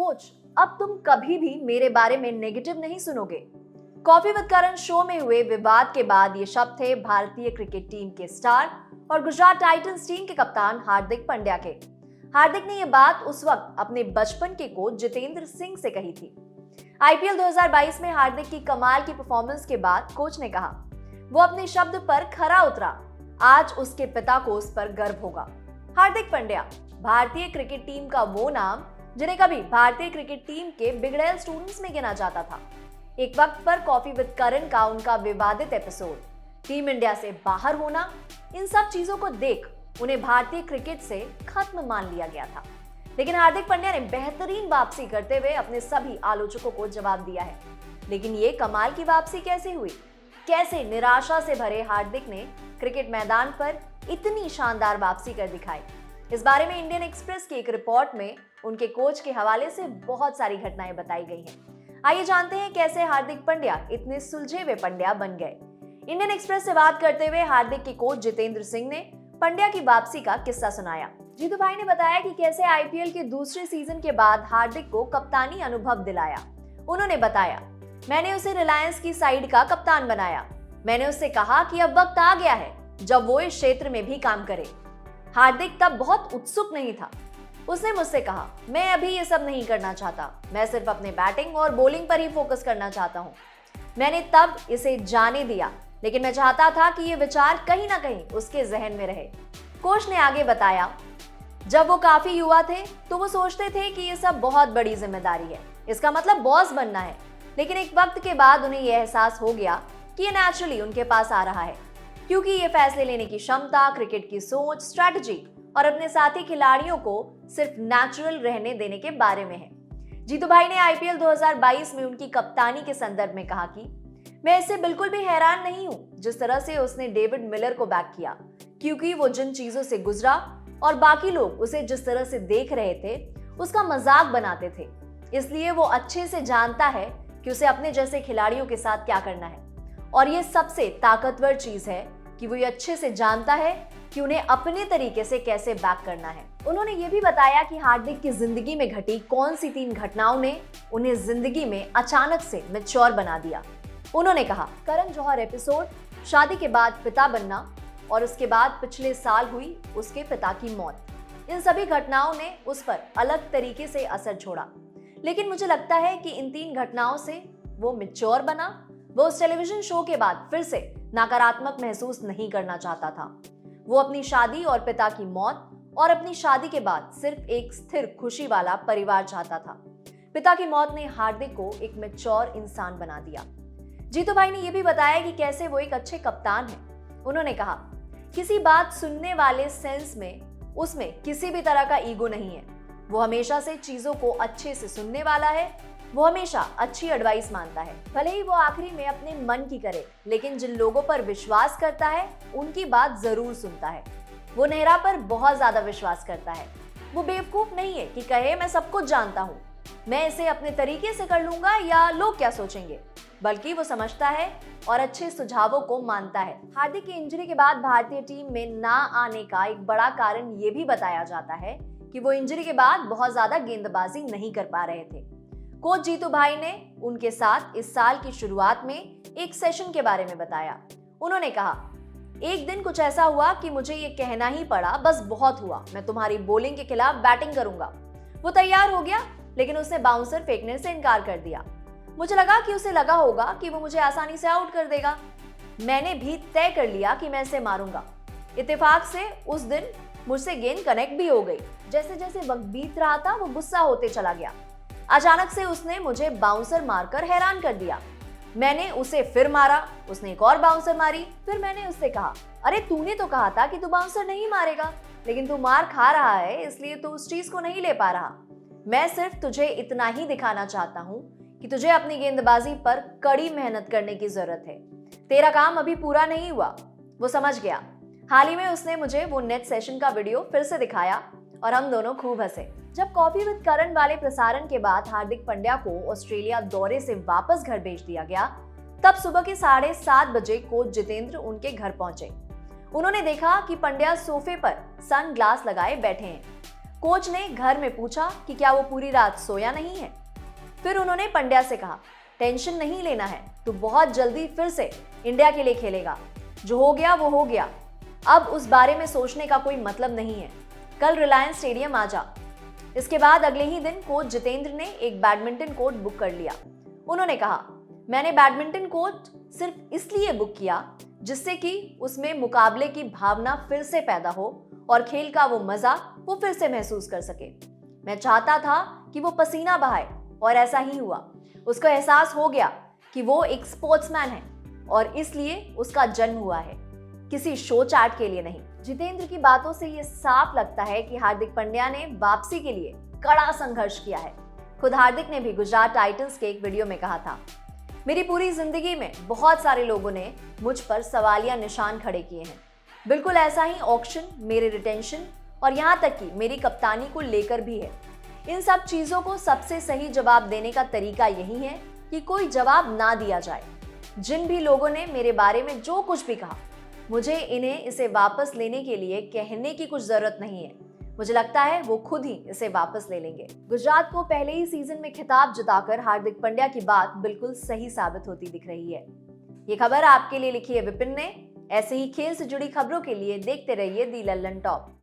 Coach, अब तुम कभी भी मेरे बारे में नेगेटिव नहीं सुनोगे। कॉफी विद करण शो में हुए विवाद के बाद ये शब्द थे भारतीय क्रिकेट टीम के स्टार और गुजरात टाइटंस टीम के कप्तान हार्दिक पांड्या के। हार्दिक ने ये बात उस वक्त अपने बचपन के कोच जितेंद्र सिंह से कही थी। आईपीएल 2022 में हार्दिक की कमाल की परफॉर्मेंस के बाद कोच ने कहा वो अपने शब्द पर खरा उतरा, आज उसके पिता को उस पर गर्व होगा। हार्दिक पांड्या भारतीय क्रिकेट टीम का वो नाम जिन्हें कभी भारतीय क्रिकेट टीम के बिगड़ैल स्टूडेंट्स में गिना जाता था। एक वक्त पर कॉफी विद करण का उनका विवादित एपिसोड, टीम इंडिया से बाहर होना, इन सब चीजों को देख उन्हें भारतीय क्रिकेट से खत्म मान लिया गया था। लेकिन हार्दिक पांड्या ने बेहतरीन वापसी करते हुए अपने सभी आलोचकों को जवाब दिया है। लेकिन ये कमाल की वापसी कैसे हुई? कैसे निराशा से भरे हार्दिक ने क्रिकेट मैदान पर इतनी शानदार वापसी कर दिखाई? इस बारे में इंडियन एक्सप्रेस की एक रिपोर्ट में उनके कोच के हवाले से बहुत सारी घटनाएं बताई गई हैं। आइए जानते हैं कैसे हार्दिक पांड्या इतने सुलझे हुए पांड्या बन गए। इंडियन एक्सप्रेस से बात करते हुए हार्दिक के कोच जितेंद्र सिंह ने पांड्या की वापसी का किस्सा सुनाया। जीतू भाई ने बताया कि कैसे आईपीएल के दूसरे सीजन के बाद हार्दिक को कप्तानी अनुभव दिलाया। उन्होंने बताया, मैंने उसे रिलायंस की साइड का कप्तान बनाया। मैंने उससे कहा कि अब वक्त आ गया है जब वो इस क्षेत्र में भी काम करे। हार्दिक तब बहुत उत्सुक नहीं था। उसने मुझसे कहा, मैं अभी ये सब नहीं करना चाहता, मैं सिर्फ अपने बैटिंग और बॉलिंग पर ही फोकस करना चाहता हूँ। मैंने तब इसे जाने दिया, लेकिन मैं चाहता था कि ये विचार कहीं ना कहीं उसके जहन में रहे। कोच ने आगे बताया, जब वो काफी युवा थे तो वो सोचते थे कि ये सब बहुत बड़ी जिम्मेदारी है, इसका मतलब बॉस बनना है। लेकिन एक वक्त के बाद उन्हें यह एहसास हो गया कि ये नेचुरली उनके पास आ रहा है, क्योंकि ये फैसले लेने की क्षमता, क्रिकेट की सोच, स्ट्रैटेजी और अपने साथी खिलाड़ियों को सिर्फ नेचुरल रहने देने के बारे में है। जीतू भाई ने आईपीएल 2022 में उनकी कप्तानी के संदर्भ में कहा कि मैं इससे बिल्कुल भी हैरान नहीं हूं जिस तरह से उसने डेविड मिलर को बैक किया, क्योंकि वो जिन चीजों से गुजरा और बाकी लोग उसे जिस तरह से देख रहे थे उसका मजाक बनाते थे, इसलिए वो अच्छे से जानता है कि उसे अपने जैसे खिलाड़ियों के साथ क्या करना है। और ये सबसे ताकतवर चीज है कि वो ये अच्छे से जानता है कि उन्हें अपने तरीके से कैसे बैक करना है। उन्होंने ये भी बताया कि हार्दिक की जिंदगी में घटी कौन सी 3 घटनाओं ने उन्हें जिंदगी में अचानक से मैच्योर बना दिया। उन्होंने कहा, करण जौहर एपिसोड, शादी के बाद पिता बनना और उसके बाद पिछले साल हुई उसके पिता की मौत, इन सभी घटनाओं ने उस पर अलग तरीके से असर छोड़ा। लेकिन मुझे लगता है कि इन 3 घटनाओं से वो मैच्योर बना। वो उस टेलीविजन शो के बाद फिर से नकारात्मक महसूस नहीं करना चाहता था। वो अपनी शादी और पिता की मौत और अपनी शादी के बाद सिर्फ एक स्थिर खुशी वाला परिवार चाहता था। पिता की मौत ने हार्दिक को एक मैच्योर इंसान बना दिया। जीतू भाई ने यह भी बताया कि कैसे वो एक अच्छे कप्तान हैं। उन्होंने कहा, किसी बात सुनने वाले सेंस में उसमें किसी भी तरह का ईगो नहीं है। वो हमेशा से चीजों को अच्छे से सुनने वाला है। वो हमेशा अच्छी एडवाइस मानता है, भले ही वो आखिरी में अपने मन की करे, लेकिन जिन लोगों पर विश्वास करता है उनकी बात जरूर सुनता है। वो नेहरा पर बहुत ज्यादा विश्वास करता है। वो बेवकूफ नहीं है कि कहे मैं सब कुछ जानता हूँ, मैं इसे अपने तरीके से कर लूंगा या लोग क्या सोचेंगे, बल्कि वो समझता है और अच्छे सुझावों को मानता है। हार्दिक की इंजरी के बाद भारतीय टीम में ना आने का एक बड़ा कारण ये भी बताया जाता है कि वो इंजरी के बाद बहुत ज्यादा गेंदबाजी नहीं कर पा रहे थे। कोच जीतू भाई ने उनके साथ इस साल की शुरुआत में एक सेशन के बारे में बताया। उन्होंने कहा, एक दिन कुछ ऐसा हुआ कि मुझे ये कहना ही पड़ा, बस बहुत हुआ, मैं तुम्हारी बॉलिंग के खिलाफ बैटिंग करूंगा। वो तैयार हो गया, लेकिन उसने बाउंसर फेंकने से इनकार कर दिया। मुझे लगा कि उसे लगा होगा कि वो मुझे आसानी से आउट कर देगा। मैंने भी तय कर लिया कि मैं इसे मारूंगा। इत्तेफाक से उस दिन मुझसे गेंद कनेक्ट भी हो गई। जैसे जैसे वक्त बीत रहा था वो गुस्सा होते चला गया। अचानक से उसने मुझे बाउंसर मारकर हैरान कर दिया। मैंने उसे फिर मारा, उसने एक और बाउंसर मारी। फिर मैंने उससे कहा, अरे तूने तो कहा था कि तू बाउंसर नहीं मारेगा, लेकिन तू मार खा रहा है, इसलिए तू उस चीज को नहीं ले पा रहा। मैं सिर्फ तुझे इतना ही दिखाना चाहता हूँ कि तुझे अपनी गेंदबाजी पर कड़ी मेहनत करने की जरूरत है। तेरा काम अभी पूरा नहीं हुआ। वो समझ गया। हाल ही में उसने मुझे वो नेट सेशन का वीडियो फिर से दिखाया और हम दोनों खूब हंसे। जब कॉफी विद करण वाले प्रसारण के बाद हार्दिक पांड्या को ऑस्ट्रेलिया दौरे से वापस घर भेज दिया गया, तब सुबह के 7:30 बजे कोच जितेंद्र उनके घर पहुंचे। उन्होंने देखा कि पांड्या सोफे पर सन ग्लास लगाए बैठे हैं। कोच ने घर में पूछा कि क्या वो पूरी रात सोया नहीं है। फिर उन्होंने पंड्या से कहा, टेंशन नहीं लेना है, तू बहुत जल्दी फिर से इंडिया के लिए खेलेगा, जो हो गया वो हो गया, अब उस बारे में सोचने का कोई मतलब नहीं है, कल रिलायंस स्टेडियम आ जा। इसके बाद अगले ही दिन कोच जितेंद्र ने एक बैडमिंटन कोर्ट बुक कर लिया। उन्होंने कहा, मैंने बैडमिंटन कोर्ट सिर्फ इसलिए बुक किया जिससे कि उसमें मुकाबले की भावना फिर से पैदा हो और खेल का वो मजा वो फिर से महसूस कर सके। मैं चाहता था कि वो पसीना बहाए और ऐसा ही हुआ। उसको एहसास हो गया कि वो एक स्पोर्ट्समैन है और इसलिए उसका जन्म हुआ है, किसी शो चैट के लिए नहीं। जितेंद्र की बातों से ये साफ लगता है कि हार्दिक पांड्या ने वापसी के लिए कड़ा संघर्ष किया है। खुद हार्दिक ने भी गुजरात टाइटंस के एक वीडियो में कहा था, मेरी पूरी जिंदगी में बहुत सारे लोगों ने मुझ पर सवालिया निशान खड़े किए हैं। बिल्कुल ऐसा ही ऑक्शन, मेरे रिटेंशन और यहाँ तक कि मेरी कप्तानी को लेकर भी है। इन सब चीजों को सबसे सही जवाब देने का तरीका यही है कि कोई जवाब ना दिया जाए। जिन भी लोगों ने मेरे बारे में जो कुछ भी कहा, मुझे इन्हें इसे वापस लेने के लिए कहने की कुछ जरूरत नहीं है। मुझे लगता है वो खुद ही इसे वापस ले लेंगे। गुजरात को पहले ही सीजन में खिताब जिताकर हार्दिक पांड्या की बात बिल्कुल सही साबित होती दिख रही है। ये खबर आपके लिए लिखी है विपिन ने। ऐसे ही खेल से जुड़ी खबरों के लिए देखते रहिए दी लल्लन टॉप।